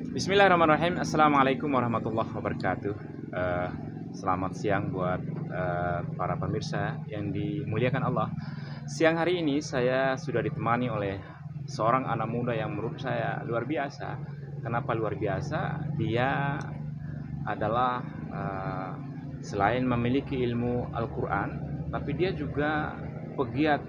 Bismillahirrahmanirrahim. Assalamualaikum warahmatullahi wabarakatuh. Eh, Selamat siang buat para pemirsa yang dimuliakan Allah. Siang hari ini saya sudah ditemani oleh seorang anak muda yang menurut saya luar biasa. Kenapa luar biasa? Dia adalah selain memiliki ilmu Al-Quran, tapi dia juga pegiat,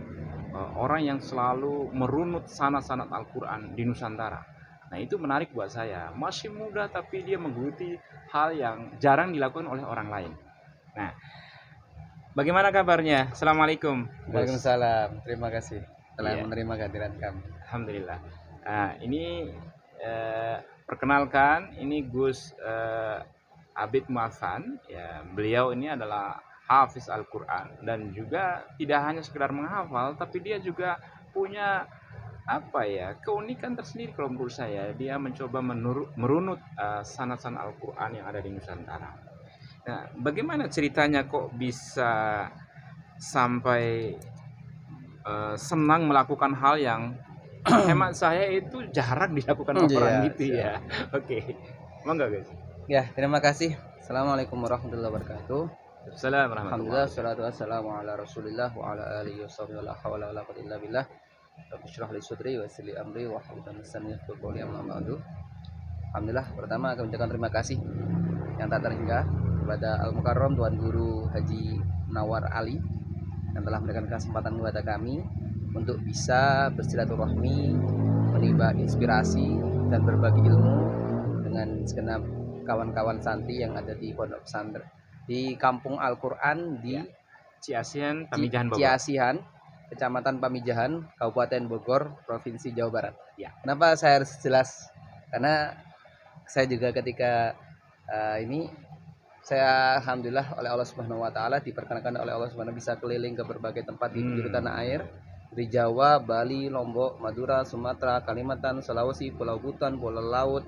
orang yang selalu merunut sanad-sanad Al-Quran di Nusantara. Nah, itu menarik buat saya. Masih muda tapi dia menggeluti hal yang jarang dilakukan oleh orang lain. Nah, bagaimana kabarnya? Assalamualaikum, Gus. Waalaikumsalam. Terima kasih telah Iya, menerima kehadiran kami. alhamdulillah. Nah, ini perkenalkan, ini Gus Abid Muafan. Ya, beliau ini adalah hafiz Al-Quran dan juga tidak hanya sekedar menghafal, tapi dia juga punya apa ya, keunikan tersendiri kalau menurut saya. Dia mencoba merunut sanad-sanad Al-Quran yang ada di Nusantara. Nah, bagaimana ceritanya kok bisa sampai senang melakukan hal yang hemat saya itu jarang dilakukan orang Iya, gitu ya. Oke, monggo guys. Ya, terima kasih. Assalamualaikum warahmatullahi wabarakatuh. Assalamualaikum Alhamdulillah, warahmatullahi. salatu wassalamu ala rasulillah wa ala alihi washabihi wa la hawla wa la quwwata illa billah. Rabbi shrah li sadri wa yassir li amri wa hlul 'uqdatam min lisani yafqahu qawli, amma ba'du. Alhamdulillah, pertama kami ucapkan terima kasih yang tak terhingga kepada Al Mukarram Tuan Guru Haji Nawar Ali yang telah memberikan kesempatan kepada kami untuk bisa bersilaturahmi, menimba inspirasi dan berbagi ilmu dengan segenap kawan-kawan santri yang ada di pondok pesantren di Kampung Al-Quran di Ya. Ciasian, Pamijahan Bogor. Ciasihan, Kecamatan Pamijahan, Kabupaten Bogor, Provinsi Jawa Barat. Ya. Kenapa saya harus jelas? Karena saya juga ketika ini saya alhamdulillah oleh Allah Subhanahu wa taala diperkenankan oleh Allah Subhanahu bisa keliling ke berbagai tempat di penjuru tanah air, di Jawa, Bali, Lombok, Madura, Sumatera, Kalimantan, Sulawesi, Pulau Buton, Pulau Laut,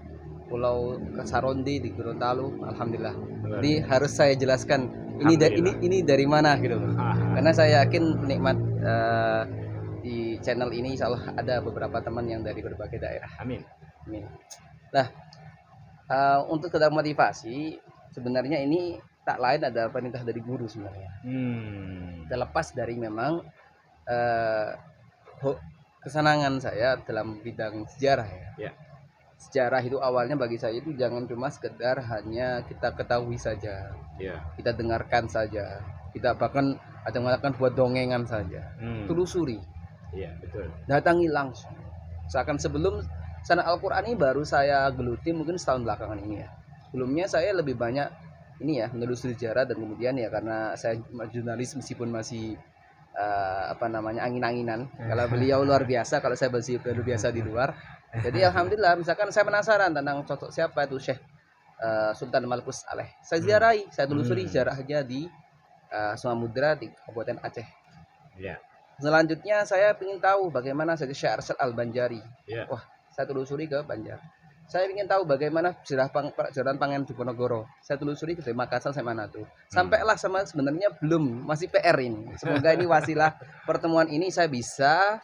Pulau Saronde, di Gorontalo. Alhamdulillah. Jadi harus saya jelaskan ini dari mana gitu loh. Karena saya yakin penikmat di channel ini insya Allah ada beberapa teman yang dari berbagai daerah. Amin. Amin. Nah, untuk sekedar motivasi, sebenarnya ini tak lain adalah perintah dari guru sebenarnya. Terlepas dari memang kesenangan saya dalam bidang sejarah ya. Ya. Sejarah itu awalnya bagi saya itu jangan cuma sekedar hanya kita ketahui saja, Ya. kita dengarkan saja, kita bahkan ada mengatakan buat dongengan saja. Telusuri, Iya, betul. datangi langsung. Seakan sebelum sanad Al-Quran ini baru saya geluti mungkin setahun belakangan ini ya. Sebelumnya saya lebih banyak ini ya menelusuri sejarah, dan kemudian ya karena saya jurnalis meskipun masih angin-anginan. Kalau beliau luar biasa, kalau saya masih baru biasa di luar. Jadi alhamdulillah, misalkan saya penasaran tentang sosok siapa itu Syekh Sultan Malkus Aleh. Saya ziarahi, saya telusuri sejarahnya di Samudra di Kabupaten Aceh. Ya. Selanjutnya saya ingin tahu bagaimana Syekh Arsad Al-Banjari. Ya. Wah, saya telusuri ke Banjar. Saya ingin tahu bagaimana sejarah Pangeran Diponegoro. Saya telusuri ke Makassar sampai mana tuh. Sampailah sama sebenarnya belum, masih PR ini. Semoga ini wasilah pertemuan ini saya bisa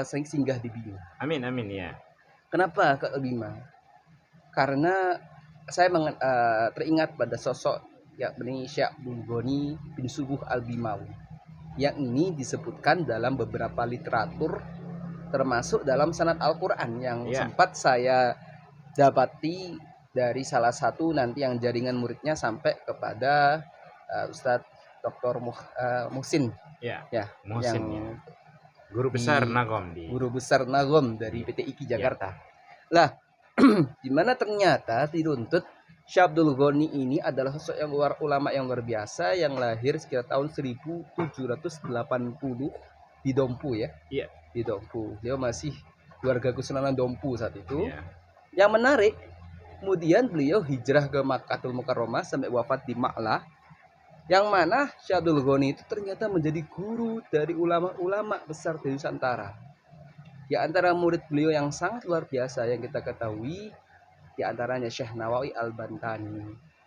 singgah di Bima. Amin, amin ya. Kenapa ke Bima? Karena saya teringat pada sosok yakni Syekh Abdul Ghani bin Subuh Al-Bimawi, yang ini disebutkan dalam beberapa literatur termasuk dalam sanad Al-Quran yang sempat saya dapati dari salah satu nanti yang jaringan muridnya sampai kepada Ustadz Dr. Muhsin. Ya. Muhsin yang guru besar Nagom dari PT IKI Jakarta. Lah, dimana ternyata diruntut Syekh Abdul Ghani ini adalah sosok yang ulama yang luar biasa yang lahir sekitar tahun 1780 di Dompu ya. Iya. Di Dompu. Dia masih keluarga Kesunanan Dompu saat itu. Iya. Yang menarik, kemudian beliau hijrah ke Makkahul Mukarramah sampai wafat di Ma'lah. Yang mana Syekh Abdul Ghani itu ternyata menjadi guru dari ulama-ulama besar di Nusantara. Di antara murid beliau yang sangat luar biasa yang kita ketahui, di antaranya Syekh Nawawi Al-Bantani,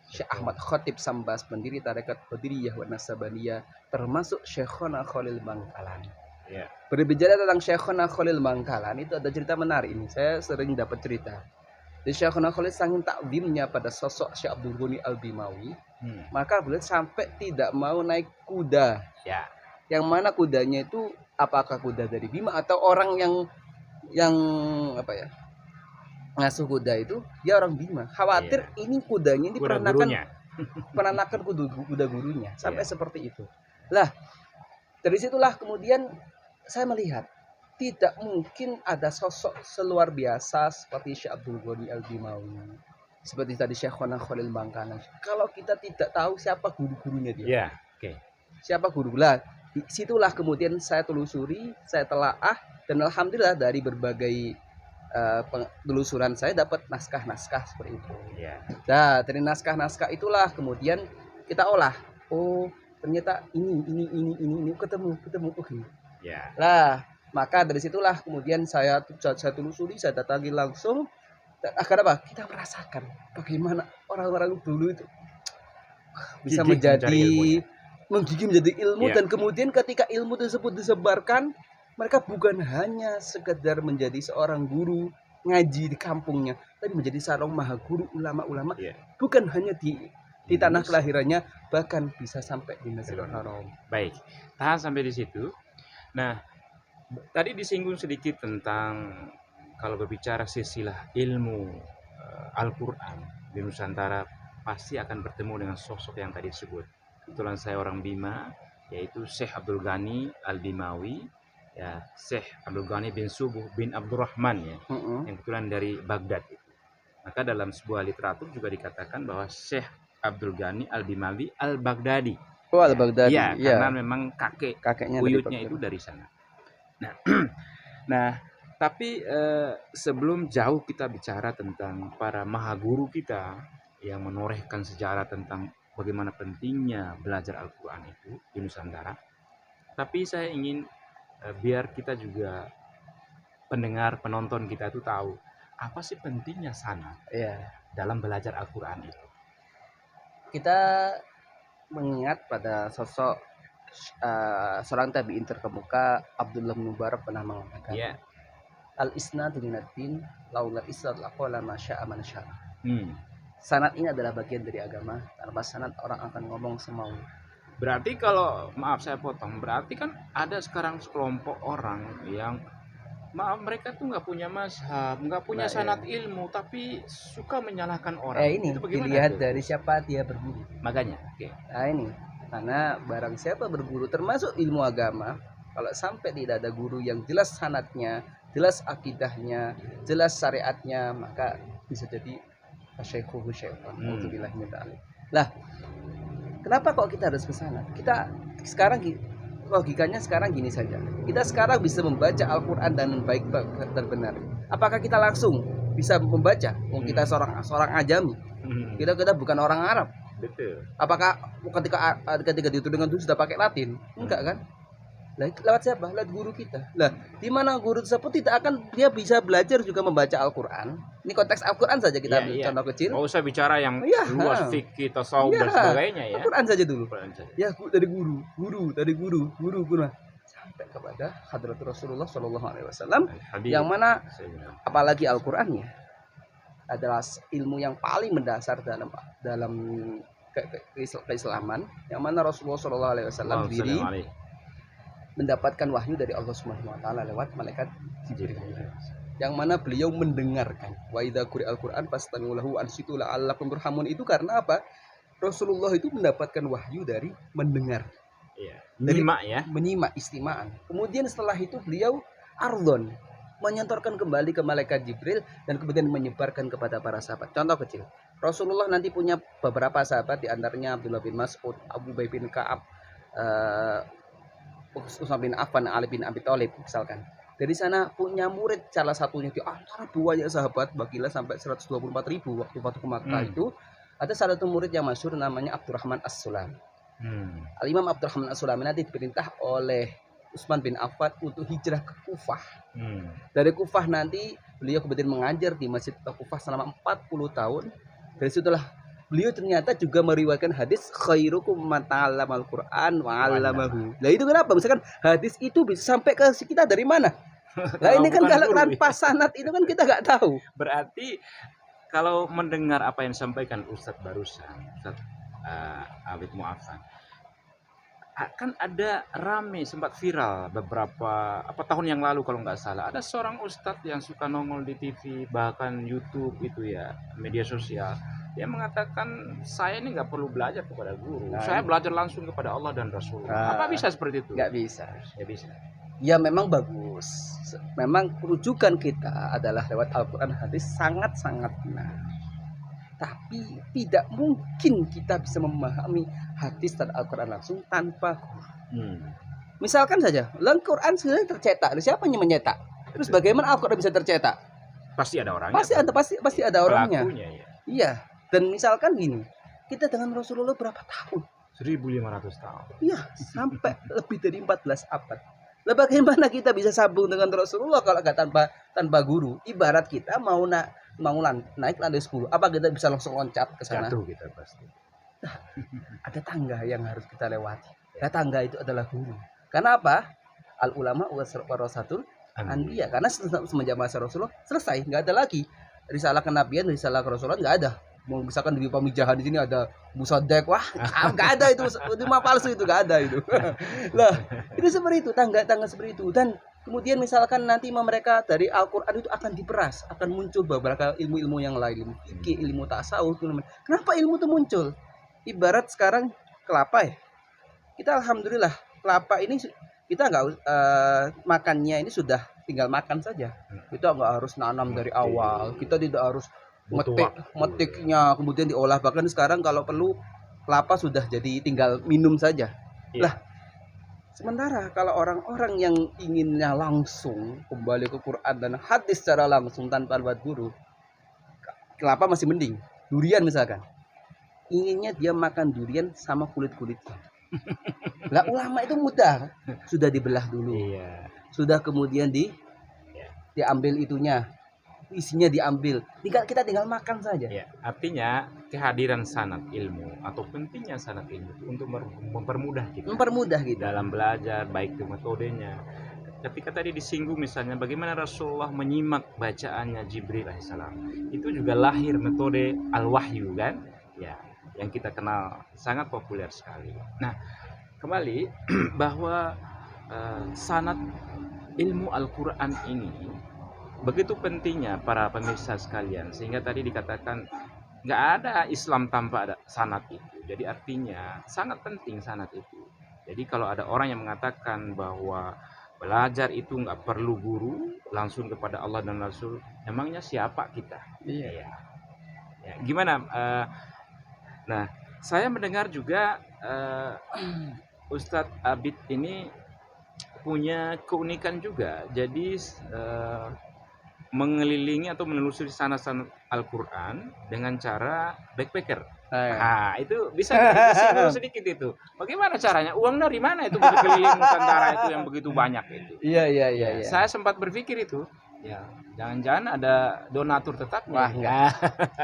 Syekh Ahmad Khatib Sambas, pendiri tarekat Qadiriyah wa Nasabaniyah, termasuk Syekhona Khalil Bangkalan. Ya. Berbicara tentang Syekhona Khalil Bangkalan itu ada cerita menarik ini. Saya sering dapat cerita. Jadi Syekhuna Khalid saking takzimnya pada sosok Syekh Abdul Ghani Al-Bimawi, maka beliau sampai tidak mau naik kuda. Ya. Yang mana kudanya itu apakah kuda dari Bima atau orang yang apa ya? Ngasuh kuda itu dia orang Bima. Khawatir ini kudanya ini peranakan kuda gurunya sampai seperti itu. Lah, dari situlah kemudian saya melihat tidak mungkin ada sosok seluar biasa seperti Syekh Abdul Ghani Al-Bimawi, seperti tadi Syekhona Khalil Bangkalan. Kalau kita tidak tahu siapa guru-gurunya dia. Ya, oke. Siapa guru? Lah, disitulah kemudian saya telusuri, saya telaah, dan alhamdulillah dari berbagai penelusuran saya dapat naskah-naskah seperti itu. Ya. Nah, dari naskah-naskah itulah kemudian kita olah. Oh, ternyata ini ketemu. Oke. Ya. Lah, maka dari situlah kemudian saya telusuri, saya datangi langsung. Dan agar apa? Kita merasakan bagaimana orang-orang dulu itu bisa menggigih menjadi ilmu, dan kemudian ketika ilmu tersebut disebarkan, mereka bukan hanya sekedar menjadi seorang guru ngaji di kampungnya, tapi menjadi seorang maha guru ulama-ulama, bukan hanya di tanah kelahirannya, bahkan bisa sampai di Masjidil Haram. Baik, tahan sampai di situ. Nah, tadi disinggung sedikit tentang kalau berbicara silsilah ilmu Al-Quran di Nusantara pasti akan bertemu dengan sosok yang tadi disebut. Kebetulan saya orang Bima, yaitu Syekh Abdul Ghani Al-Bimawi, ya, Syekh Abdul Ghani bin Subuh bin Abdurrahman, ya, yang kebetulan dari Baghdad. Maka dalam sebuah literatur juga dikatakan bahwa Syekh Abdul Ghani Al-Bimawi Al-Baghdadi. Oh, Al-Baghdadi. Ya, karena memang kakeknya buyutnya itu dari sana. Nah, tapi sebelum jauh kita bicara tentang para maha guru kita yang menorehkan sejarah tentang bagaimana pentingnya belajar Al-Quran itu di Nusantara, tapi saya ingin biar kita juga pendengar, penonton kita itu tahu apa sih pentingnya sanad dalam belajar Al-Quran itu. Kita mengingat pada sosok seorang tabi'in terkemuka, Abdullah bin Mubarak, pernah mengatakan, al-isnadu minaddin laula isnad laqala ma syaa man syaa. Sanad ini adalah bagian dari agama. Tanpa sanad orang akan ngomong semau. Berarti kalau, maaf saya potong, berarti kan ada sekarang sekelompok orang yang mereka tuh nggak punya mazhab, nggak punya sanad ilmu, tapi suka menyalahkan orang. Ini dilihat dari siapa dia berguru. Makanya, Nah ini, karena barang siapa berguru termasuk ilmu agama, kalau sampai tidak ada guru yang jelas sanadnya, jelas akidahnya, jelas syariatnya, maka bisa jadi asyaikhul syaitan. Alhamdulillah. Lah, kenapa kok kita harus ke sana? Kita sekarang logikanya sekarang gini saja. Kita sekarang bisa membaca Al-Qur'an dengan baik dan benar. Apakah kita langsung bisa membaca? Kita seorang ajami. Kita bukan orang Arab. Betul. Apakah ketika ditudingkan itu sudah pakai Latin? Enggak kan? Lah, lewat siapa? Lewat guru kita. Lah, di mana guru tersebut tidak akan dia bisa belajar juga membaca Al-Qur'an. Ini konteks Al-Qur'an saja kita ambil contoh kecil. Enggak usah bicara yang luas fikih, tasawuf dan sebagainya ya. Al-Qur'an saja dulu. Ya, dari guru sampai kepada Hadratul Rasulullah sallallahu alaihi wasallam, yang mana apalagi Al-Qur'annya adalah ilmu yang paling mendasar dalam keislaman, yang mana Rasulullah sallallahu alaihi wasallam sendiri mendapatkan wahyu dari Allah Subhanahu wa taala lewat malaikat Jibril, yang mana beliau mendengarkan. Wa idza quri'al Qur'an fastami'u lahu ansitu la'allakum turhamun. Itu karena apa? Rasulullah itu mendapatkan wahyu dari mendengar. Menyimak istima'an. Kemudian setelah itu beliau ardhon, menyentorkan kembali ke malaikat Jibril, dan kemudian menyebarkan kepada para sahabat. Contoh kecil, Rasulullah nanti punya beberapa sahabat, di antaranya Abdullah bin Mas'ud, Abu Bakar bin Ka'ab, Utsman bin Affan, Ali bin Abi Thalib misalkan. Dari sana punya murid, salah satunya di antara banyak sahabat, bagilah sampai 124.000 waktu Fathu Makkah itu, ada salah satu murid yang masyhur namanya Abdurrahman As-Sulami. Al-Imam Abdurrahman As-Sulami nanti diperintah oleh Utsman bin Affan untuk hijrah ke Kufah. Dari Kufah nanti beliau kemudian mengajar di Masjid Kufah selama 40 tahun. Dari situlah beliau ternyata juga meriwayatkan hadis khairukum man ta'allamal Qur'an wa 'allamahu. Lah itu kenapa? Misalkan hadis itu bisa sampai ke kita dari mana? Lah ini kan kalau tanpa sanad itu kan kita nggak tahu. Berarti kalau mendengar apa yang disampaikan Ustadz barusan, Ustadz Abid Muafan, kan ada rame sempat viral beberapa tahun yang lalu kalau nggak salah, ada seorang ustadz yang suka nongol di TV bahkan YouTube itu ya, media sosial. Dia mengatakan saya ini nggak perlu belajar kepada guru, saya belajar langsung kepada Allah dan Rasul. Apa bisa seperti itu? Nggak bisa. Ya bisa. Ya memang bagus. Memang rujukan kita adalah lewat Al-Quran, hadis sangat-sangat benar. Tapi tidak mungkin kita bisa memahami hadis dan Al-Quran langsung tanpa guru. Misalkan saja, Al-Quran sudah tercetak, siapa yang mencetak? Terus bagaimana Al-Quran bisa tercetak? Pasti ada orangnya. Pasti ada orangnya. Pelakunya, ya. Iya. Dan misalkan gini, kita dengan Rasulullah berapa tahun? 1500 tahun. Iya, sampai lebih dari 14 abad. Lah bagaimana kita bisa sambung dengan Rasulullah kalau nggak tanpa guru? Ibarat kita mau naik lantai 10, apa kita bisa langsung loncat ke sana? Jatuh kita pasti. Nah, ada tangga yang harus kita lewati. Nah, tangga itu adalah guru. Karena apa? Al ulama warasatul anbiya. Karena semenjak masa Rasulullah selesai, nggak ada lagi risalah kenabian, risalah Rasulullah nggak ada. Mau misalkan di pamijahan di sini ada musadek, wah nggak ada itu mah palsu, itu nggak ada itu. Lah itu seperti itu, tangga seperti itu. Dan kemudian misalkan nanti mereka dari Al-Quran itu akan diperas, akan muncul beberapa ilmu-ilmu yang lain, ilmu fikih, ilmu tasawuf. Kenapa ilmu itu muncul? Ibarat sekarang kelapa ya, kita alhamdulillah kelapa ini kita nggak makannya ini sudah tinggal makan saja. Kita nggak harus nanam dari awal, kita tidak harus metiknya kemudian diolah. Bahkan sekarang kalau perlu kelapa sudah jadi tinggal minum saja. Lah sementara kalau orang-orang yang inginnya langsung kembali ke Quran dan hadis secara langsung tanpa buat guru, kelapa masih mending. Durian misalkan, inginnya dia makan durian sama kulit-kulitnya. Lah ulama itu mudah, sudah dibelah dulu, sudah kemudian diambil itunya, isinya diambil, kita tinggal makan saja. Ya, artinya kehadiran sanad ilmu atau pentingnya sanad ilmu itu untuk mempermudah kita dalam belajar, baik itu metodenya. Ketika tadi disinggung misalnya bagaimana Rasulullah menyimak bacaannya Jibril alaihissalam, itu juga lahir metode al-wahyu kan, ya, yang kita kenal sangat populer sekali. Nah, kembali bahwa sanad ilmu Al-Quran ini begitu pentingnya para pemirsa sekalian, sehingga tadi dikatakan nggak ada Islam tanpa ada sanad itu. Jadi artinya sangat penting sanad itu. Jadi kalau ada orang yang mengatakan bahwa belajar itu nggak perlu guru, langsung kepada Allah dan Rasul, emangnya siapa kita? Iya. Ya, gimana? Nah, saya mendengar juga Ustadz Abid ini punya keunikan juga. Jadi mengelilingi atau menelusuri sanad-sanad Al-Quran dengan cara backpacker. Nah, itu bisa disinggung sedikit itu. Bagaimana caranya? Uang dari mana itu bisa keliling Nusantara itu yang begitu banyak itu? Iya. Saya sempat berpikir itu. Ya, jangan-jangan ada donatur tetap. Wah, enggak.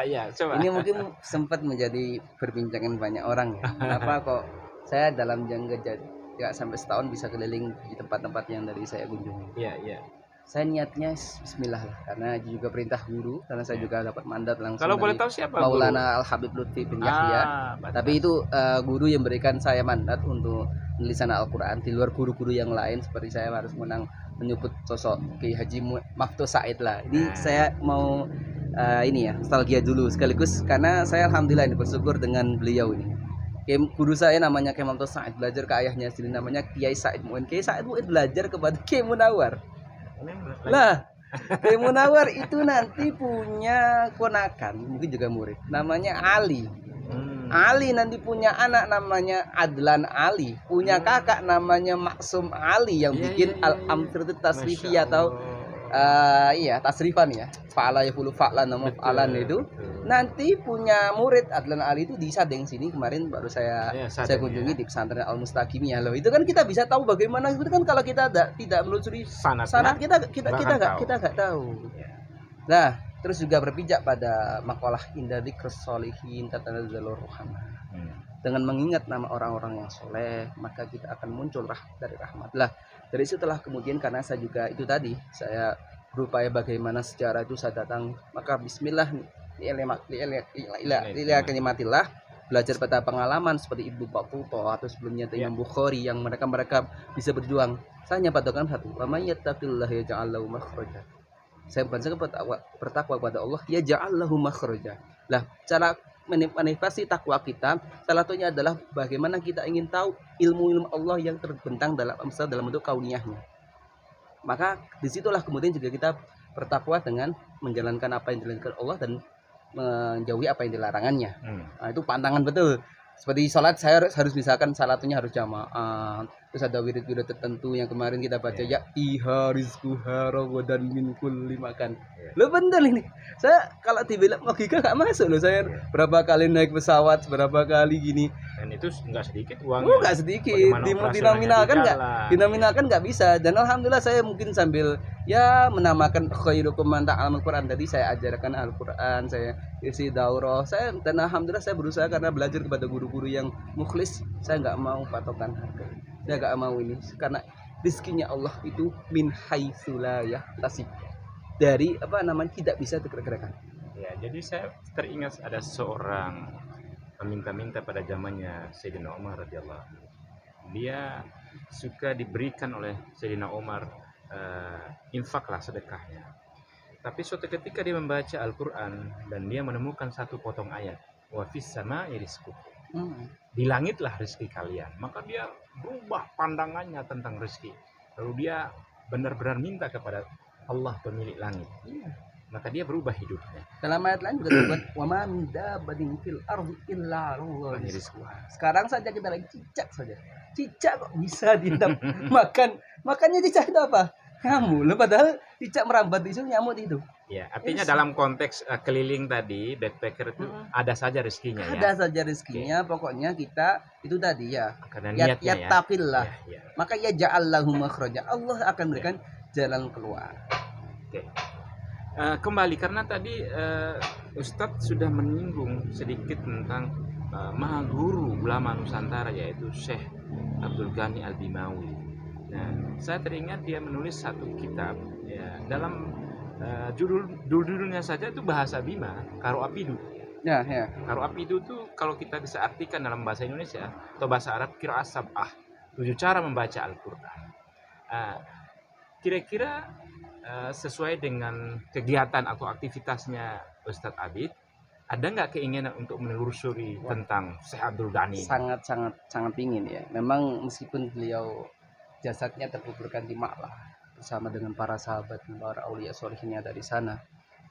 Ya, coba. Ini mungkin sempat menjadi perbincangan banyak orang ya. Kenapa kok saya dalam jangka ya sampai setahun bisa keliling di tempat-tempat yang dari saya kunjungi? Iya. Saya niatnya bismillah lah, karena juga perintah guru, karena saya juga dapat mandat langsung. Kalau boleh tahu siapa Maulana Al-Habib Lutfi bin Yahya. Tapi itu guru yang berikan saya mandat untuk menulis Al-Quran. Di luar guru-guru yang lain seperti saya harus menyebut sosok Kiai Haji Maftuh Said lah. Ini saya mau ini ya, nostalgia dulu sekaligus karena saya alhamdulillah ini bersyukur dengan beliau ini. Guru saya namanya Kiai Maftuh Said, belajar ke ayahnya sendiri namanya Kiai Said Mu'in. Kiai Said Mu'in belajar kepada Kiai Munawar. Lah, Kiai Munawar itu nanti punya ponakan, mungkin juga murid, namanya Ali. Ali nanti punya anak namanya Adlan Ali, punya kakak namanya Maksum Ali yang bikin Al-Amthiratul Tasrifiyah atau tasrifan ya. Fa'ala yafulu fa'lan nama fa'lan itu. Nanti punya murid Adlan Ali itu di Sadeng sini kemarin baru saya kunjungi di pesantren Al-Mustaqimiyah loh. Itu kan kita bisa tahu bagaimana itu kan kalau kita tidak menelusuri sanad kita nggak tahu. Nah, terus juga berpijak pada makalah indah dzikrus sholihin tatanazzalur rahmah. Dengan mengingat nama orang-orang yang soleh, maka kita akan muncul dari rahmat. Lah, dari situlah kemudian karena saya juga itu tadi saya berupaya bagaimana sejarah itu saya datang, maka bismillah ila kalimatillah, belajar pada pengalaman seperti Ibnu Battuta atau sebelumnya Imam Bukhari yang mereka bisa berjuang. Saya nyatakan satu, wa may yattaqillaha yaj'al lahu makhraja. Saya bertakwa kepada Allah, yaj'al lahu makhraja. Lah, cara manifestasi takwa kita salah satunya adalah bagaimana kita ingin tahu ilmu Allah yang terbentang dalam bentuk kauniyahnya. Maka disitulah kemudian juga kita bertakwa dengan menjalankan apa yang dilakukan Allah dan menjauhi apa yang dilarangannya. Nah, itu pantangan betul. Seperti sholat saya harus misalkan salatunya harus jamaah. Terus ada wirid-wirid tertentu yang kemarin kita baca ya iha rizquha rawadan min kulli makan. Lo bener ini. Saya kalau dibilang logika gak masuk loh. Saya berapa kali naik pesawat, berapa kali gini. Dan itu enggak sedikit uangnya. Oh, enggak sedikit. Dinominalkan enggak bisa. Dan alhamdulillah saya mungkin sambil ya menamakan khairukum man ta'allama Al-Qur'an. Tadi saya ajarkan Al-Qur'an, saya isi daurah. Dan alhamdulillah saya berusaha karena belajar kepada guru-guru yang mukhlis. Saya enggak mau patokan harga. Saya enggak mau ini karena rizkinya Allah itu min haitsu la yahtasib. Dari tidak bisa digerak-gerakan. Ya, jadi saya teringat ada seorang meminta-minta pada zamannya Sayyidina Umar radhiyallahu anhu. Dia suka diberikan oleh Sayyidina Umar infaklah sedekahnya. Tapi suatu ketika dia membaca Al-Qur'an dan dia menemukan satu potong ayat, wa fis sama'i rizqukum. Di langitlah rezeki kalian. Maka dia berubah pandangannya tentang rezeki. Lalu dia benar-benar minta kepada Allah pemilik langit. Maka dia berubah hidupnya. Dalam ayat lain juga disebut wa ma min dabbatin fil ardi illa rizquha. Sekarang saja kita lagi cicak saja. Cicak kok bisa dia makan. Makannya cicak itu apa? Nyamuk. Padahal cicak merambat di situ, nyamuk itu. Ya, artinya dalam konteks keliling tadi backpacker itu ada saja rezekinya ya. Ada saja rezekinya, pokoknya kita itu tadi ya. Karena niatnya ya. Taqillah. Maka ya ja'allahu makhraja. Allah akan berikan jalan keluar. Oke. Kembali karena tadi Ustadz sudah menyinggung sedikit tentang maha guru ulama Nusantara yaitu Syekh Abdul Ghani Al-Bimawi. Nah, saya teringat dia menulis satu kitab ya, dalam judulnya saja itu bahasa Bima, Karo Apidu. Ya. Karo Apidu itu kalau kita bisa artikan dalam bahasa Indonesia atau bahasa Arab qiraat sab'ah, 7 cara membaca Al-Qur'an. Kira-kira sesuai dengan kegiatan atau aktivitasnya Ustadz Abid, ada nggak keinginan untuk menelusuri tentang Syekh Abdul Ghani? Sangat pingin ya. Memang meskipun beliau jasadnya terkuburkan di Ma'lah bersama dengan para sahabat, para aulia sholihin yang ada di sana,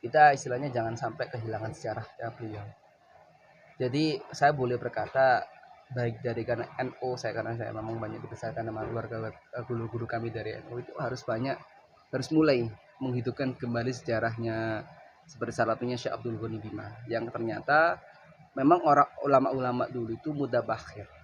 kita istilahnya jangan sampai kehilangan sejarahnya beliau. Jadi saya boleh berkata baik dari karena NU karena saya memang banyak dibesarkan sama keluarga guru-guru kami dari NU itu harus mulai menghidupkan kembali sejarahnya seperti salah satunya Syekh Abdul Ghani Bima yang ternyata memang orang ulama-ulama dulu itu mudabakhir.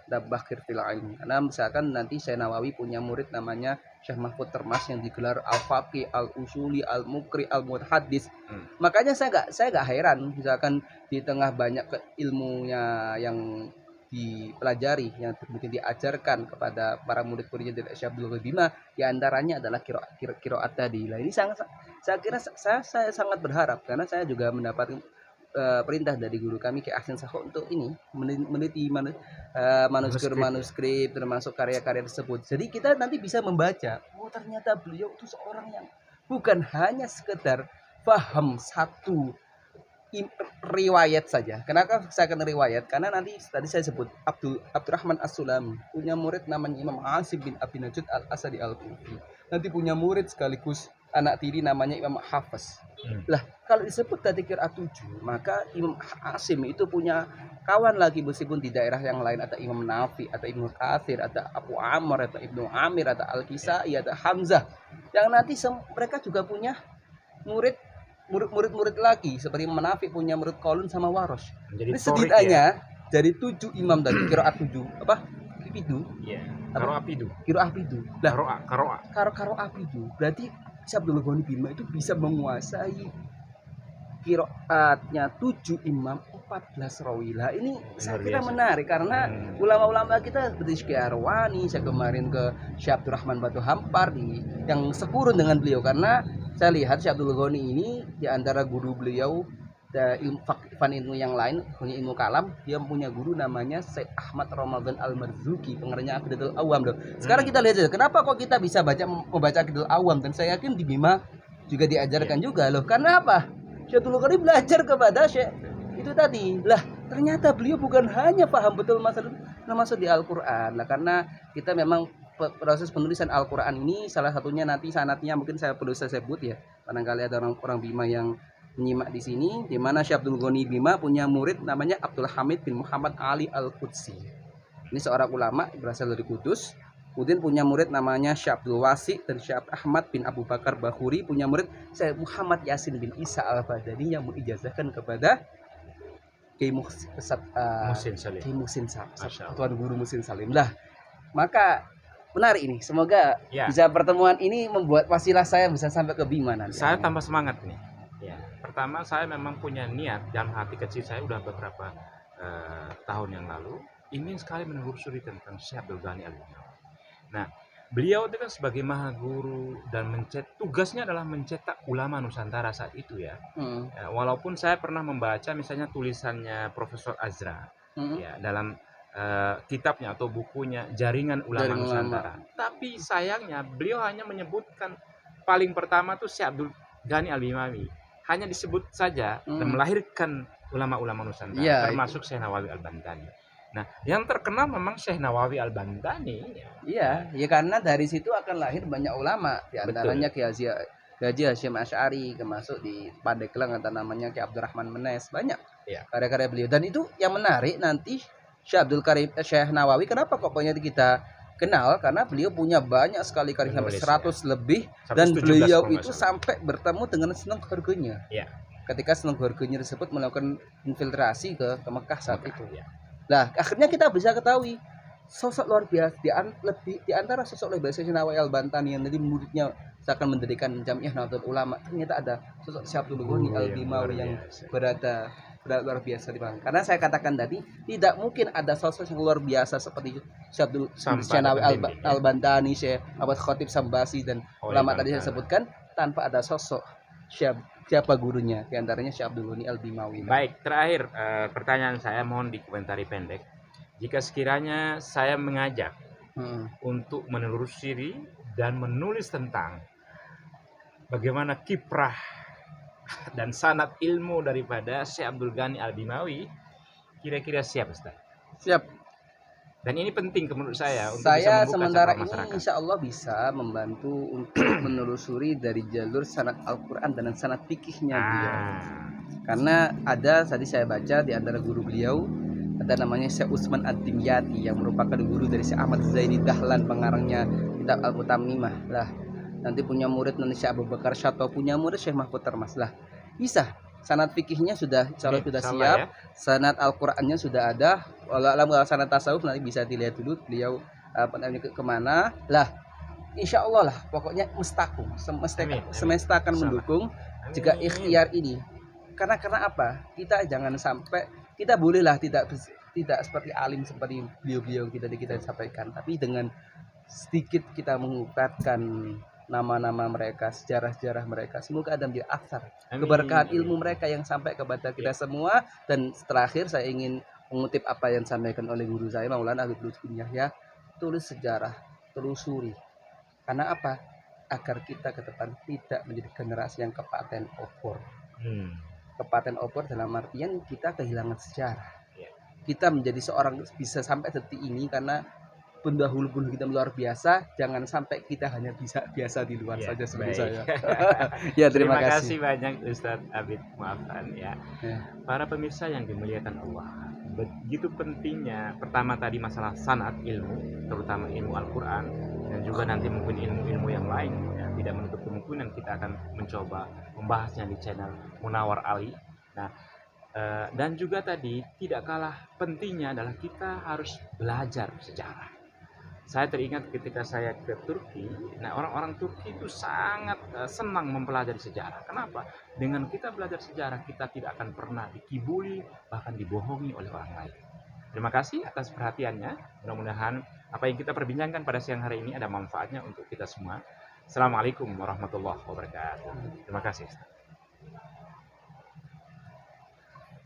Dabakhir fil ilmi. Karena misalkan nanti Syekh Nawawi punya murid namanya Syekh Mahfud Termas yang digelar Al-Faqih, Al-Usuli, Al-Mukri, Al-Muhaddis. Makanya saya enggak heran misalkan di tengah banyak ilmunya yang dipelajari yang mungkin diajarkan kepada para murid-muridnya dari Syekh Abdul Ghani Bima, di antaranya adalah qiraat tadi. Nah, ini saya kira saya sangat berharap karena saya juga mendapat perintah dari guru kami Ki Ahsan Sakho untuk ini meneliti manuskrip termasuk karya-karya tersebut. Jadi kita nanti bisa membaca, oh ternyata beliau itu seorang yang bukan hanya sekedar paham satu riwayat saja. Kenapa saya kena riwayat? Karena nanti tadi saya sebut Abdurrahman As-Sulami punya murid namanya Imam Asim bin Abi Najud Al-Asadi Al-Kufi. Nanti punya murid sekaligus anak tiri namanya Imam Hafiz. Lah, kalau disebut tadi qiraat 7, maka Imam Asim itu punya kawan lagi meskipun di daerah yang lain ada Imam Nafi, ada Ibnu Katsir, ada Abu Amr, ada Ibnu Amir, ada Al-Kisai, ada Hamzah. Yang nanti mereka juga punya murid lagi seperti Imam Nafi punya murid Qalun sama Warosh. Jadi setidaknya dari 7 imam tadi qiraat 7 apa? Apidu. Iya. Karo Apidu. Lah, karo Apidu. Berarti Syekh Abdul Ghani Bima itu bisa menguasai qiraatnya 7 imam 14 rawi. Lah ini saya kira menarik karena ulama-ulama kita seperti Syekh Arwani, saya kemarin ke Syekh Abdurrahman Batu Hampar yang sekurun dengan beliau karena saya lihat Syekh Abdul Ghani ini di antara guru beliau fan ilmu yang lain, punya ilmu kalam, dia punya guru namanya Syekh Ahmad Ramadan Al-Marzuki, pengarangnya Aqidatul Awam loh. Sekarang kita lihat aja, kenapa kok kita bisa membaca Aqidatul Awam, dan saya yakin di Bima juga diajarkan juga loh. Karena apa? Syekh Abdul Qadir belajar kepada Syekh itu tadi. Lah, ternyata beliau bukan hanya paham betul maksud di Al-Qur'an. Nah, karena kita memang proses penulisan Al-Qur'an ini salah satunya nanti sanatnya mungkin saya perlu saya sebut ya. Barangkali ada orang Bima yang menyimak di sini, di mana Syekh Abdul Ghani Bima punya murid namanya Abdul Hamid bin Muhammad Ali Al-Qudsi. Ini seorang ulama berasal dari Kudus. Kemudian punya murid namanya Syekh Abdul Wasi, dan Syekh Ahmad bin Abu Bakar Bahuri punya murid Syekh Muhammad Yasin bin Isa Al-Badani yang mengijazahkan kepada Kiai Muhsin Salim, Tuan Guru Muhsin Salim. Lah, maka menarik ini. Semoga bisa pertemuan ini membuat wasilah saya bisa sampai ke Bima nanti. Saya tambah semangat nih. Ya, pertama saya memang punya niat dalam hati kecil saya udah beberapa tahun yang lalu ingin sekali menelusuri tentang Syekh Abdul Ghani Al-Binawi. Nah, beliau itu kan sebagai maha guru dan tugasnya adalah mencetak ulama Nusantara saat itu ya. Ya, walaupun saya pernah membaca misalnya tulisannya Profesor Azra ya dalam kitabnya atau bukunya Jaringan Ulama Nusantara. Tapi sayangnya beliau hanya menyebutkan paling pertama tuh Syekh Abdul Ghani Al-Binawi. Hanya disebut saja dan melahirkan ulama-ulama Nusantara, termasuk Syekh Nawawi Al-Bantani. Nah, yang terkenal memang Syekh Nawawi Al-Bantani. Iya, ya karena dari situ akan lahir banyak ulama, di antaranya Kiai Haji Hasyim Asy'ari, termasuk di Pandeglang ada namanya Kiai Abdurrahman Menes, banyak karya-karya beliau. Dan itu yang menarik nanti Syekh Nawawi, kenapa kok banyak kita kenal, karena beliau punya banyak sekali karya sampai 100 lebih, dan beliau itu sampai bertemu dengan Sunan Ghorgenya. Ketika Sunan Ghorgenya tersebut melakukan infiltrasi ke Mekah saat itu. Nah, akhirnya kita bisa ketahui sosok luar biasa di antara sosok luar biasa Syekh Nawawi Al-Bantani yang tadi muridnya akan mendirikan Jamiah Nahdlatul Ulama. Ternyata ada sosok Syekh Abdul Ghani Al-Binawi yang berada luar biasa di belakang. Karena saya katakan tadi tidak mungkin ada sosok yang luar biasa seperti Syekh Nawawi Al-Bantani, Syekh Ahmad Khatib Sambasi dan ulama tadi saya sebutkan tanpa ada sosok siapa gurunya, di antaranya Syekh Abdul Ghani Al-Binawi. Baik, terakhir pertanyaan saya mohon dikomentari pendek. Jika sekiranya saya mengajak untuk menelusuri dan menulis tentang bagaimana kiprah dan sanad ilmu daripada Syekh Abdul Ghani Al-Binawi, kira-kira siap Ustaz? Siap. Dan ini penting menurut saya untuk saya bisa sementara ini insya Allah bisa membantu untuk menelusuri dari jalur sanad Al-Quran dan sanad fikihnya beliau. Karena ada tadi saya baca di antara guru beliau ada namanya Syekh Utsman Ad-Dimyati yang merupakan guru dari Syekh Ahmad Zaini Dahlan, pengarangnya kitab Al-Mutammimah. Lah, nanti punya murid nanti Syekh Abu Bakar Syato, punya murid Syekh Mahfud Termas. Lah, bisa. Sanad fikihnya sudah sudah siap, sanad Al-Qur'annya sudah ada. Kalau sanad tasawuf nanti bisa dilihat dulu beliau kemana. Lah, insya Allah lah, pokoknya semesta akan mendukung jika ikhtiar ini. Karena apa? Kita jangan sampai, kita bolehlah tidak seperti alim seperti beliau-beliau kita sampaikan, tapi dengan sedikit kita mengungkapkan nama-nama mereka, sejarah-sejarah mereka, semoga ada menjadi athar keberkahan ilmu mereka yang sampai kepada kita semua. Dan terakhir saya ingin mengutip apa yang disampaikan oleh guru saya Maulana Habib Lutfi bin Yahya, tulis sejarah, telusuri. Karena apa? Agar kita ke depan tidak menjadi generasi yang kepaten opor. Kepaten opor dalam artian kita kehilangan sejarah. Kita menjadi seorang bisa sampai detik ini karena pendahulu kita luar biasa, jangan sampai kita hanya bisa biasa di luar saja seperti saya. Ya, terima kasih banyak Ustadz Abid Mu'afan ya. Para pemirsa yang dimuliakan Allah, begitu pentingnya pertama tadi masalah sanad ilmu, terutama ilmu Al-Quran, dan juga nanti mungkin ilmu-ilmu yang lain ya, tidak menutup kemungkinan kita akan mencoba membahasnya di channel Munawar Ali. Nah, dan juga tadi tidak kalah pentingnya adalah kita harus belajar sejarah. Saya teringat ketika saya ke Turki, nah orang-orang Turki itu sangat senang mempelajari sejarah. Kenapa? Dengan kita belajar sejarah, kita tidak akan pernah dikibuli, bahkan dibohongi oleh orang lain. Terima kasih atas perhatiannya. Mudah-mudahan apa yang kita perbincangkan pada siang hari ini ada manfaatnya untuk kita semua. Assalamualaikum warahmatullahi wabarakatuh. Terima kasih.